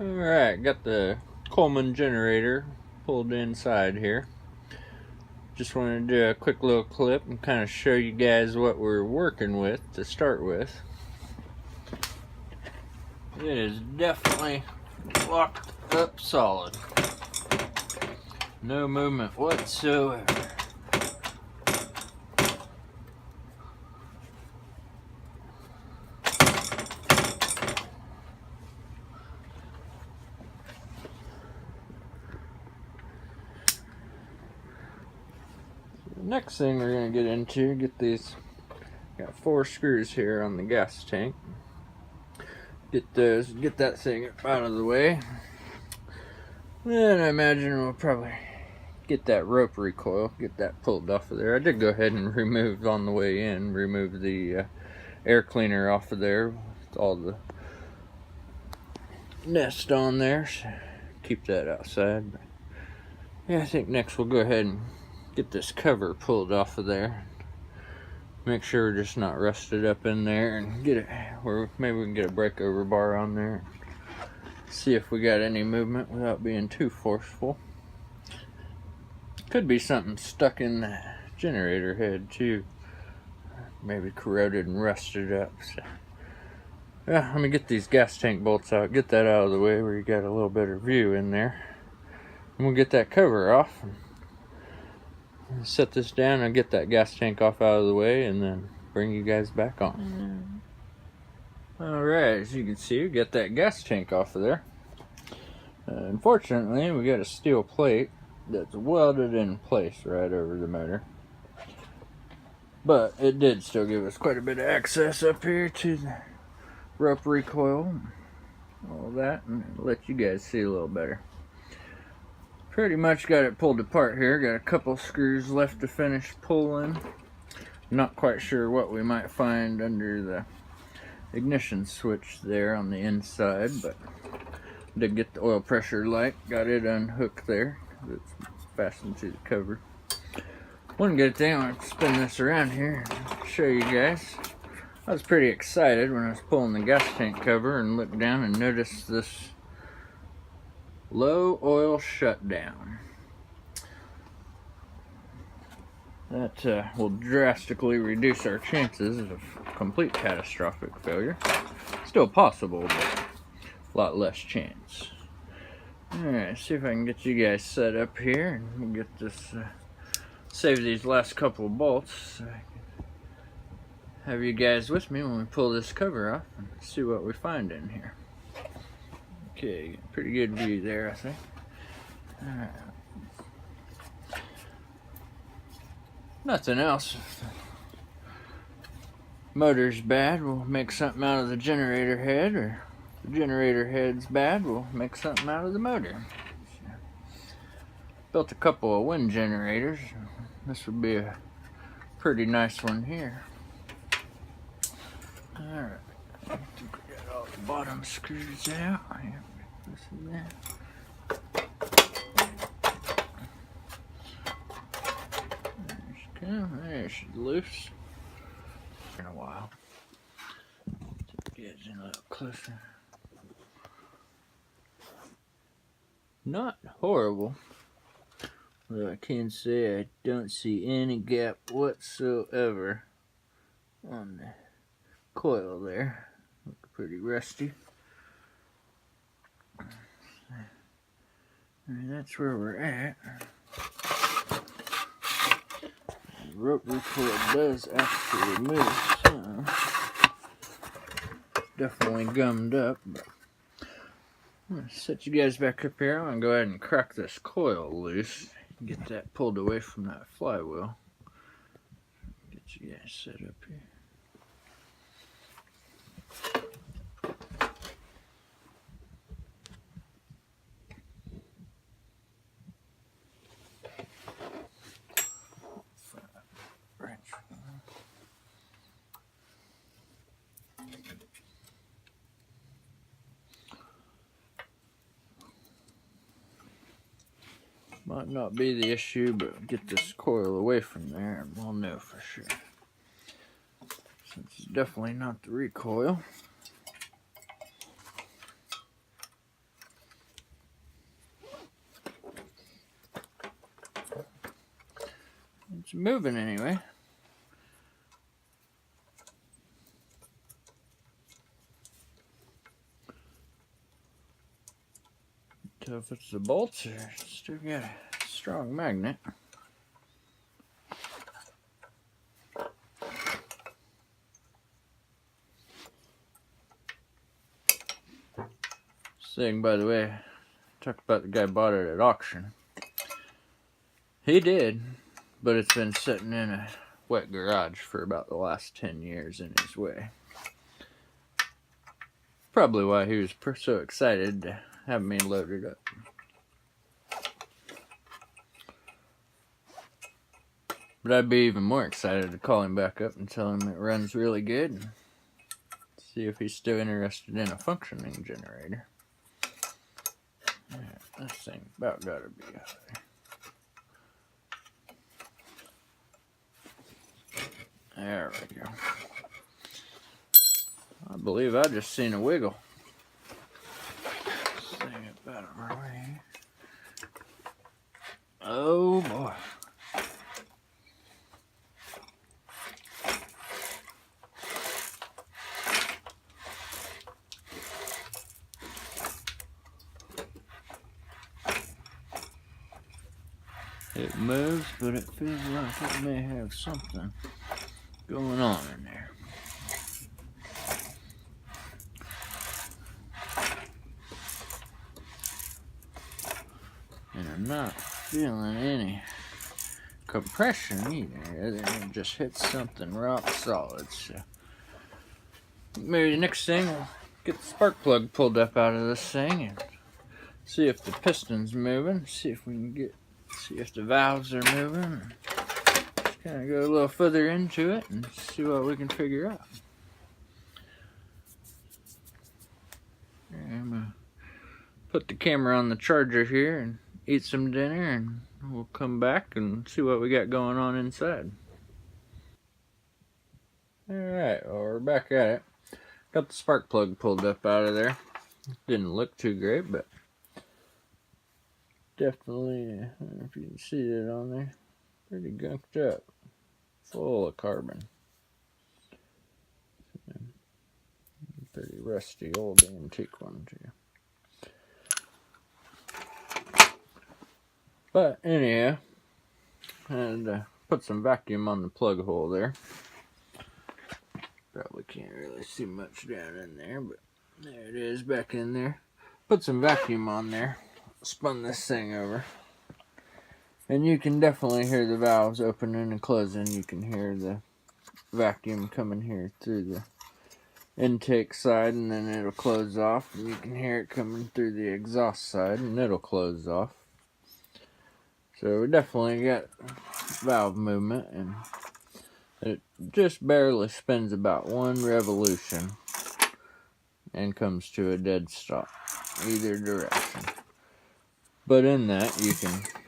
Alright, got the Coleman generator pulled inside here. Just wanted to do a quick little clip and kind of show you guys what we're working with to start with. It is definitely locked up solid. No movement whatsoever. The next thing we're going to get into, get got 4 screws here on the gas tank. Get that thing out of the way. Then I imagine we'll probably get that rope recoil, get that pulled off of there. I did go ahead and remove on the way in, remove the air cleaner off of there with all the nest on there. So keep that outside. But yeah, I think next we'll go ahead and get this cover pulled off of there. Make sure we're just not rusted up in there, and get it where maybe we can get a breakover bar on there. See if we got any movement without being too forceful. Could be something stuck in the generator head too. Maybe corroded and rusted up. So yeah, let me get these gas tank bolts out, get that out of the way where you got a little better view in there. And we'll get that cover off. Set this down and get that gas tank off out of the way, and then bring you guys back on. Alright, as you can see, we got that gas tank off of there. Unfortunately, we got a steel plate that's welded in place right over the motor. But it did still give us quite a bit of access up here to the rope recoil, all that, and let you guys see a little better. Pretty much got it pulled apart here. Got a couple screws left to finish pulling. Not quite sure what we might find under the ignition switch there on the inside, but did get the oil pressure light. Got it unhooked there. It's fastened to the cover. One good thing, I want to spin this around here and show you guys. I was pretty excited when I was pulling the gas tank cover and looked down and noticed this low oil shutdown. That will drastically reduce our chances of complete catastrophic failure. Still possible, but a lot less chance. Alright, see if I can get you guys set up here and we'll get this, save these last couple of bolts so I can have you guys with me when we pull this cover off and see what we find in here. Okay, pretty good view there, I think. Alright. Nothing else. If the motor's bad, we'll make something out of the generator head, or if the generator head's bad, we'll make something out of the motor. So, built a couple of wind generators. This would be a pretty nice one here. Alright. I think we got all the bottom screws out. This is that. There she's loose. In a while. Take you guys in a little closer. Not horrible. Although I can say I don't see any gap whatsoever on the coil there. Look pretty rusty. And that's where we're at. The rope recoil does actually move some. Definitely gummed up, but I'm going to set you guys back up here. I'm going to go ahead and crack this coil loose. Get that pulled away from that flywheel. Get you guys set up here. Might not be the issue, but get this coil away from there and we'll know for sure. Since it's definitely not the recoil. moving anyway. So if it's the bolts, it's still got a strong magnet. This thing, by the way, I talked about the guy bought it at auction. He did, but it's been sitting in a wet garage for about the last 10 years in his way. Probably why he was so excited to have me load it up. But I'd be even more excited to call him back up and tell him it runs really good and see if he's still interested in a functioning generator. Yeah, this thing about gotta be out there. There we go. I believe I just seen a wiggle. This thing about over way. Oh boy. It moves, but it feels like it may have something going on in there. And I'm not feeling any compression either, other than it just hits something rock solid. So maybe the next thing we'll get the spark plug pulled up out of this thing and see if the piston's moving, see if we can see if the valves are moving. Just kind of go a little further into it and see what we can figure out. I'm gonna put the camera on the charger here and eat some dinner, and we'll come back and see what we got going on inside. Alright, well, we're back at it. Got the spark plug pulled up out of there. Didn't look too great, but definitely, I don't know if you can see it on there, pretty gunked up, full of carbon. Pretty rusty old antique one too. But anyhow, and put some vacuum on the plug hole there. Probably can't really see much down in there, but there it is back in there. Put some vacuum on there. Spun this thing over. And you can definitely hear the valves opening and closing. You can hear the vacuum coming here through the intake side, and then it'll close off. And you can hear it coming through the exhaust side, and it'll close off. So we definitely got valve movement, and it just barely spins about one revolution and comes to a dead stop either direction. But in that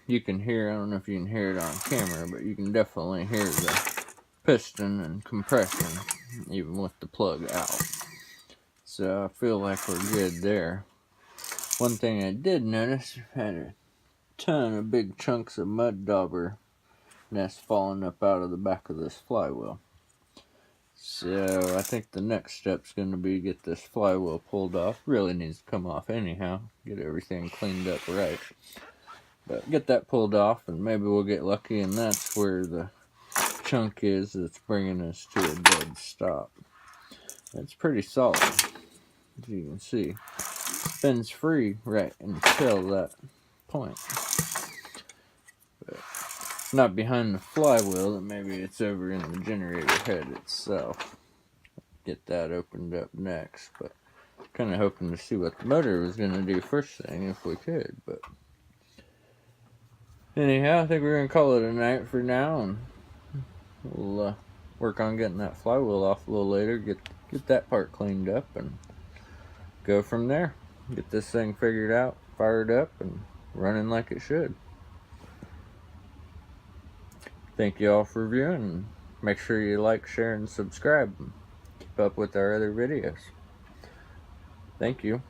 you can hear, I don't know if you can hear it on camera, but you can definitely hear the piston and compression even with the plug out. So I feel like we're good there. One thing I did notice, had a ton of big chunks of mud dauber nest falling up out of the back of this flywheel. So I think the next step's going to be get this flywheel pulled off. Really needs to come off anyhow. Get everything cleaned up right. But get that pulled off, and maybe we'll get lucky, and that's where the chunk is that's bringing us to a dead stop. It's pretty solid, as you can see. Spins free right until that point. But not behind the flywheel, and maybe it's over in the generator head itself. Get that opened up next, but kind of hoping to see what the motor was going to do first thing if we could. But anyhow, I think we're going to call it a night for now, and we'll work on getting that flywheel off a little later, get that part cleaned up, and go from there. Get this thing figured out, fired up, and running like it should. Thank you all for viewing, and make sure you like, share, and subscribe. Keep up with our other videos. Thank you.